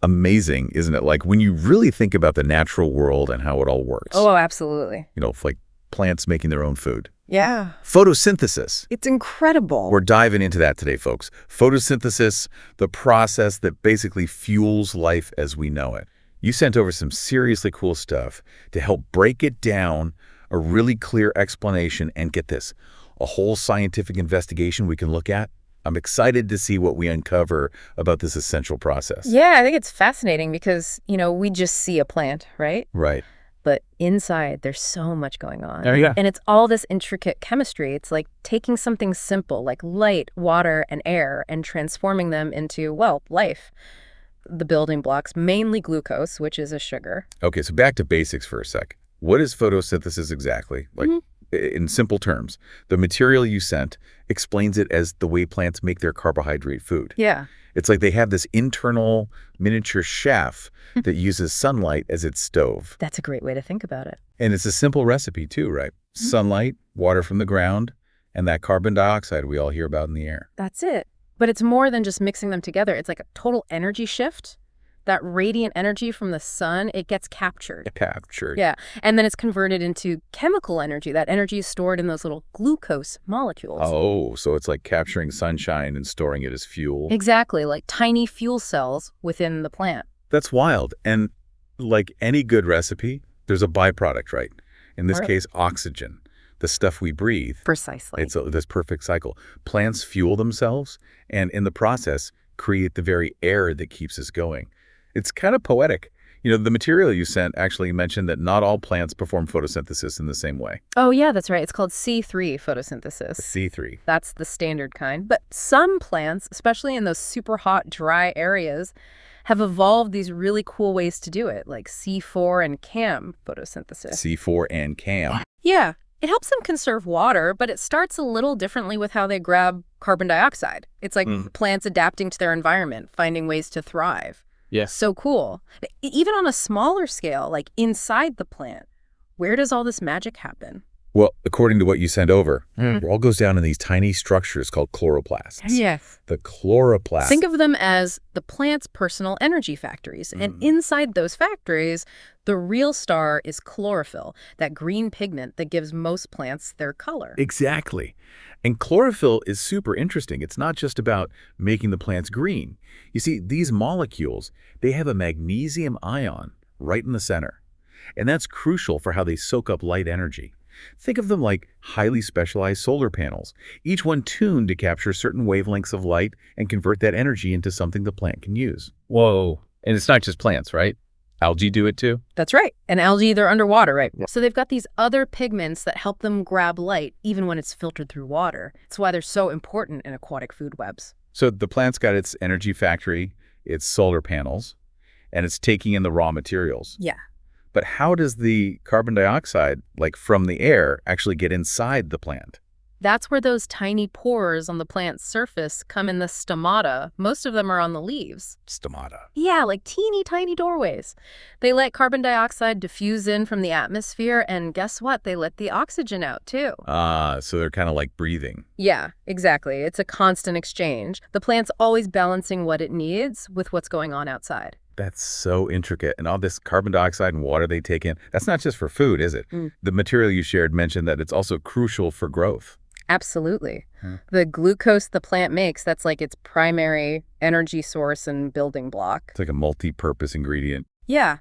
amazing, isn't it? Like when you really think about the natural world and how it all works. Oh, absolutely. Like plants making their own food. Yeah. Photosynthesis. It's incredible. We're diving into that today, folks. Photosynthesis, the process that basically fuels life as we know it. You sent over some seriously cool stuff to help break it down, a really clear explanation, and get this, a whole scientific investigation we can look at. I'm excited to see what we uncover about this essential process. Yeah, I think it's fascinating because, we just see a plant, right? Right. But inside, there's so much going on. Oh, yeah. And it's all this intricate chemistry. It's like taking something simple like light, water, and air and transforming them into, life. The building blocks, mainly glucose, which is a sugar. Okay, so back to basics for a sec. What is photosynthesis exactly? In simple terms, the material you sent explains it as the way plants make their carbohydrate food. Yeah. It's like they have this internal miniature chef that uses sunlight as its stove. That's a great way to think about it. And it's a simple recipe too, right? Sunlight, water from the ground, and that carbon dioxide we all hear about in the air. That's it. But it's more than just mixing them together. It's like a total energy shift. That radiant energy from the sun, it gets captured. Yeah. And then it's converted into chemical energy. That energy is stored in those little glucose molecules. Oh, so it's like capturing sunshine and storing it as fuel. Exactly, like tiny fuel cells within the plant. That's wild. And like any good recipe, there's a byproduct, right? In this case, oxygen, the stuff we breathe. Precisely. It's this perfect cycle. Plants fuel themselves and in the process create the very air that keeps us going. It's kind of poetic. The material you sent actually mentioned that not all plants perform photosynthesis in the same way. Oh, yeah, that's right. It's called C3 photosynthesis. C3. That's the standard kind. But some plants, especially in those super hot, dry areas, have evolved these really cool ways to do it, like C4 and CAM photosynthesis. C4 and CAM. Yeah. It helps them conserve water, but it starts a little differently with how they grab carbon dioxide. It's like plants adapting to their environment, finding ways to thrive. Yes. So cool. Even on a smaller scale, like inside the plant, where does all this magic happen? Well, according to what you sent over, it all goes down in these tiny structures called chloroplasts. Yes. The chloroplasts. Think of them as the plant's personal energy factories. And inside those factories, the real star is chlorophyll, that green pigment that gives most plants their color. Exactly. And chlorophyll is super interesting. It's not just about making the plants green. You see, these molecules, they have a magnesium ion right in the center. And that's crucial for how they soak up light energy. Think of them like highly specialized solar panels, each one tuned to capture certain wavelengths of light and convert that energy into something the plant can use. Whoa. And it's not just plants, right? Algae do it too? That's right. And algae, they're underwater, right? Yeah. So they've got these other pigments that help them grab light even when it's filtered through water. It's why they're so important in aquatic food webs. So the plant's got its energy factory, its solar panels, and it's taking in the raw materials. Yeah. But how does the carbon dioxide, like from the air, actually get inside the plant? That's where those tiny pores on the plant's surface come in the stomata. Most of them are on the leaves. Stomata. Yeah, like teeny tiny doorways. They let carbon dioxide diffuse in from the atmosphere, and guess what? They let the oxygen out, too. So they're kind of like breathing. Yeah, exactly. It's a constant exchange. The plant's always balancing what it needs with what's going on outside. That's so intricate. And all this carbon dioxide and water they take in, that's not just for food, is it? The material you shared mentioned that it's also crucial for growth. Absolutely. The glucose the plant makes, that's like its primary energy source and building block. It's like a multi-purpose ingredient. Yeah.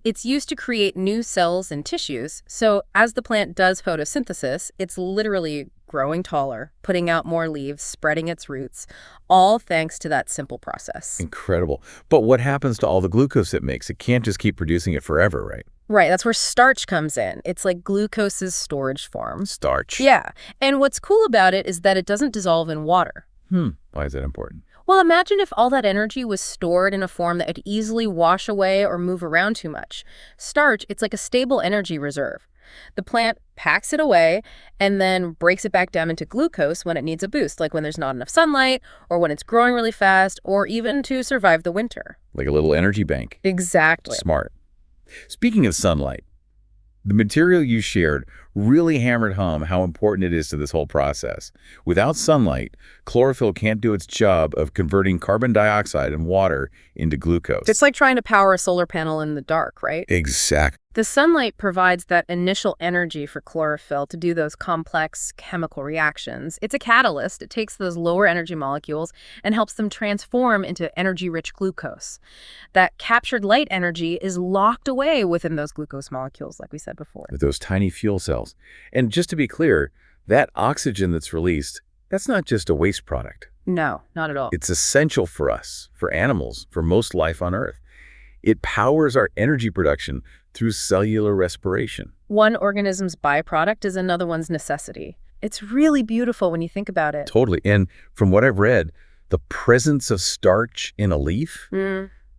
It's used to create new cells and tissues. So as the plant does photosynthesis, it's literally growing taller, putting out more leaves, spreading its roots, all thanks to that simple process. Incredible. But what happens to all the glucose it makes? It can't just keep producing it forever, right? Right, that's where starch comes in. It's like glucose's storage form. Starch. Yeah, and what's cool about it is that it doesn't dissolve in water. Why is that important? Well, imagine if all that energy was stored in a form that could easily wash away or move around too much. Starch, it's like a stable energy reserve. The plant packs it away and then breaks it back down into glucose when it needs a boost, like when there's not enough sunlight or when it's growing really fast or even to survive the winter. Like a little energy bank. Exactly. Smart. Speaking of sunlight, The material you shared really hammered home how important it is to this whole process. Without sunlight, chlorophyll can't do its job of converting carbon dioxide and water into glucose. It's like trying to power a solar panel in the dark, right? Exactly. The sunlight provides that initial energy for chlorophyll to do those complex chemical reactions. It's a catalyst. It takes those lower energy molecules and helps them transform into energy-rich glucose. That captured light energy is locked away within those glucose molecules, like we said before. With those tiny fuel cells. And just to be clear, that oxygen that's released, that's not just a waste product. No, not at all. It's essential for us, for animals, for most life on Earth. It powers our energy production through cellular respiration. One organism's byproduct is another one's necessity. It's really beautiful when you think about it. Totally. And from what I've read, the presence of starch in a leaf,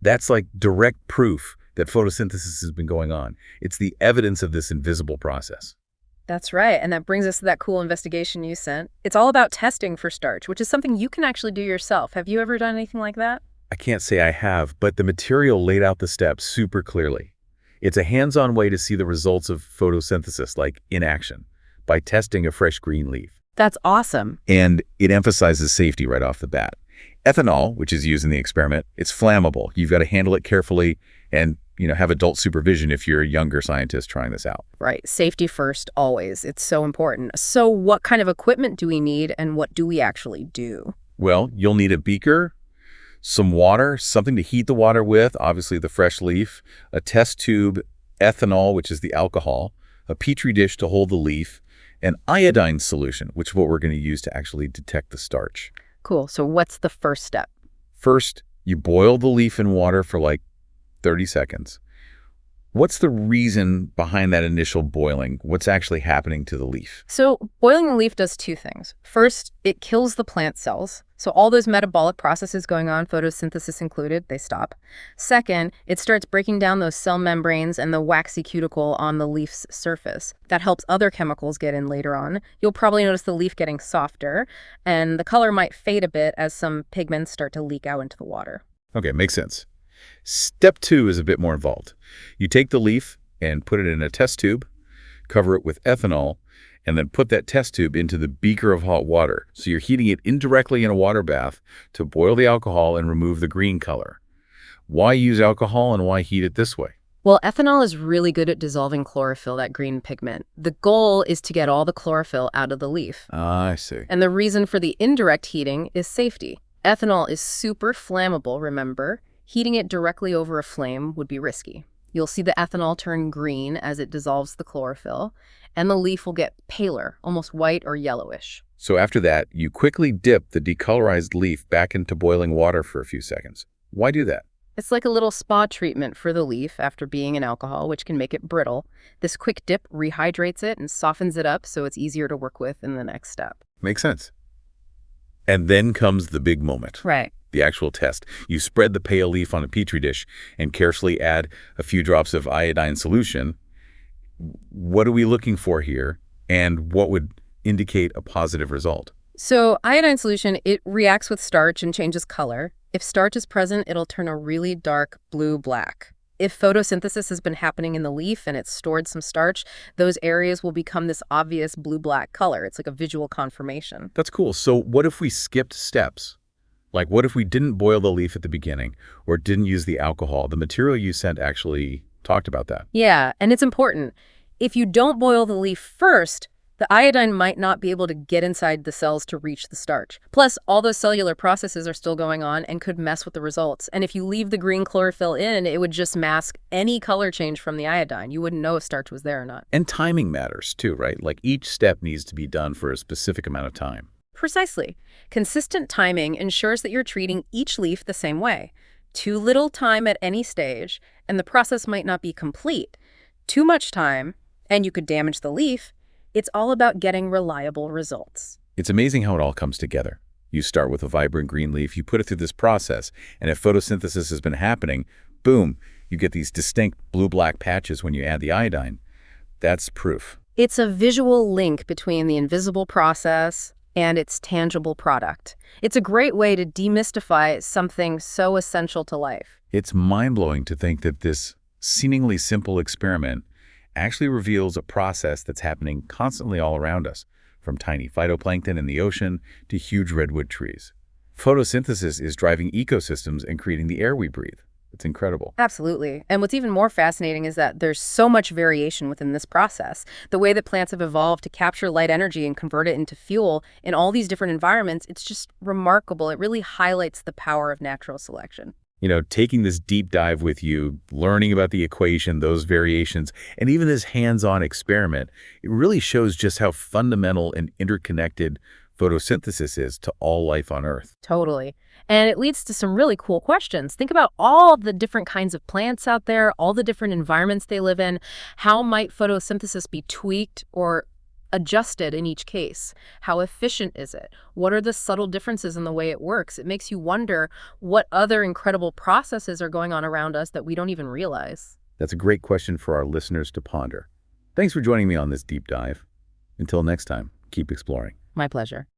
that's like direct proof that photosynthesis has been going on. It's the evidence of this invisible process. That's right. And that brings us to that cool investigation you sent. It's all about testing for starch, which is something you can actually do yourself. Have you ever done anything like that? I can't say I have, but the material laid out the steps super clearly. It's a hands-on way to see the results of photosynthesis, like in action, by testing a fresh green leaf. That's awesome. And it emphasizes safety right off the bat. Ethanol, which is used in the experiment, it's flammable. You've got to handle it carefully and have adult supervision if you're a younger scientist trying this out. Right. Safety first, always. It's so important. So what kind of equipment do we need and what do we actually do? Well, you'll need a beaker, some water, something to heat the water with, obviously the fresh leaf, a test tube, ethanol, which is the alcohol, a petri dish to hold the leaf, an iodine solution, which is what we're going to use to actually detect the starch. Cool. So what's the first step? First, you boil the leaf in water for like 30 seconds. What's the reason behind that initial boiling? What's actually happening to the leaf? So boiling the leaf does two things. First, it kills the plant cells. So all those metabolic processes going on, photosynthesis included, they stop. Second, it starts breaking down those cell membranes and the waxy cuticle on the leaf's surface. That helps other chemicals get in later on. You'll probably notice the leaf getting softer, and the color might fade a bit as some pigments start to leak out into the water. Okay, makes sense. Step 2 is a bit more involved. You take the leaf and put it in a test tube, cover it with ethanol, and then put that test tube into the beaker of hot water. So you're heating it indirectly in a water bath to boil the alcohol and remove the green color. Why use alcohol and why heat it this way? Well, ethanol is really good at dissolving chlorophyll, that green pigment. The goal is to get all the chlorophyll out of the leaf. I see. And the reason for the indirect heating is safety. Ethanol is super flammable, remember? Heating it directly over a flame would be risky. You'll see the ethanol turn green as it dissolves the chlorophyll, and the leaf will get paler, almost white or yellowish. So after that, you quickly dip the decolorized leaf back into boiling water for a few seconds. Why do that? It's like a little spa treatment for the leaf after being in alcohol, which can make it brittle. This quick dip rehydrates it and softens it up so it's easier to work with in the next step. Makes sense. And then comes the big moment. Right. The actual test. You spread the pale leaf on a petri dish and carefully add a few drops of iodine solution. What are we looking for here, and what would indicate a positive result? So iodine solution, it reacts with starch and changes color. If starch is present, it'll turn a really dark blue-black. If photosynthesis has been happening in the leaf and it's stored some starch, those areas will become this obvious blue-black color. It's like a visual confirmation. That's cool. So what if we skipped steps? Like, what if we didn't boil the leaf at the beginning or didn't use the alcohol? The material you sent actually talked about that. Yeah, and it's important. If you don't boil the leaf first, the iodine might not be able to get inside the cells to reach the starch. Plus, all those cellular processes are still going on and could mess with the results. And if you leave the green chlorophyll in, it would just mask any color change from the iodine. You wouldn't know if starch was there or not. And timing matters too, right? Like, each step needs to be done for a specific amount of time. Precisely. Consistent timing ensures that you're treating each leaf the same way. Too little time at any stage, and the process might not be complete. Too much time, and you could damage the leaf. It's all about getting reliable results. It's amazing how it all comes together. You start with a vibrant green leaf, you put it through this process, and if photosynthesis has been happening, boom, you get these distinct blue-black patches when you add the iodine. That's proof. It's a visual link between the invisible process and its tangible product. It's a great way to demystify something so essential to life. It's mind-blowing to think that this seemingly simple experiment actually reveals a process that's happening constantly all around us, from tiny phytoplankton in the ocean to huge redwood trees. Photosynthesis is driving ecosystems and creating the air we breathe. It's incredible. Absolutely. And what's even more fascinating is that there's so much variation within this process. The way that plants have evolved to capture light energy and convert it into fuel in all these different environments, it's just remarkable. It really highlights the power of natural selection. Taking this deep dive with you, learning about the equation, those variations, and even this hands-on experiment, it really shows just how fundamental and interconnected photosynthesis is to all life on Earth. Totally. And it leads to some really cool questions. Think about all the different kinds of plants out there, all the different environments they live in. How might photosynthesis be tweaked or adjusted in each case? How efficient is it? What are the subtle differences in the way it works? It makes you wonder what other incredible processes are going on around us that we don't even realize. That's a great question for our listeners to ponder. Thanks for joining me on this deep dive. Until next time, keep exploring. My pleasure.